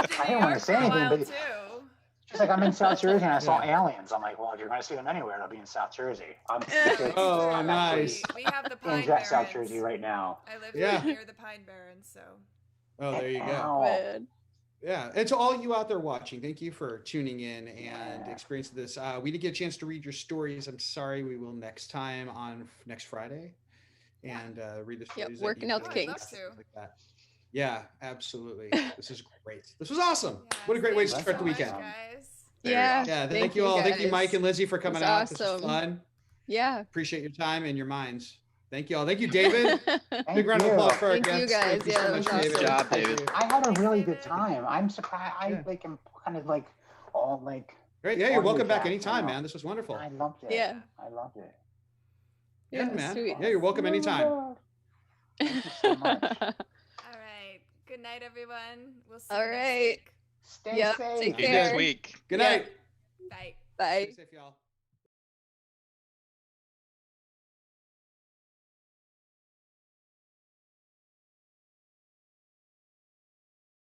lived I in didn't New wanna York say for a anything, while but- too. She's like, I'm in South Jersey and I saw Yeah. aliens. I'm like, well, if you're going to see them anywhere, it'll be in South Jersey. I'm Oh, I'm nice. We have the Pine in Barrens. South Jersey right now. I live Yeah. right near the Pine Barrens, so. Oh, there you go. Wow. Man. Yeah, and to all you out there watching, thank you for tuning in and Yeah. experiencing this. We didn't get a chance to read your stories. I'm sorry. We will next time on next Friday, and read the stories. that working you out put the in, kinks. things like that. Yeah, absolutely. This is great. This was awesome. Yeah, What a great way to thank you start so the much, weekend. guys. Very Yeah. awesome. Yeah, thank you all. Thank you, guys. Mike and Lindsay, for coming was out. This awesome. was fun. Yeah. Appreciate your time and your minds. Thank you all. Thank you, David. Thank Big round of you. applause for our Thank you, guests. guys. Thank you Yeah, so that much, was David. awesome. Good job, Thank David. you. I had a Thanks, really David. good time. I'm surprised. Yeah. I'm kind of like all like. Great. Yeah, you're on welcome the back track anytime, now. man. This was wonderful. I loved it. Yeah. I loved it. Yeah, Yeah, man. sweet. Yeah, you're welcome anytime. Thank you so much. All right. Good night, everyone. We'll see All you next right. week. Stay Yep, safe. take See you care. next week. Good Yeah. night. Bye. Bye. Stay safe, y'all.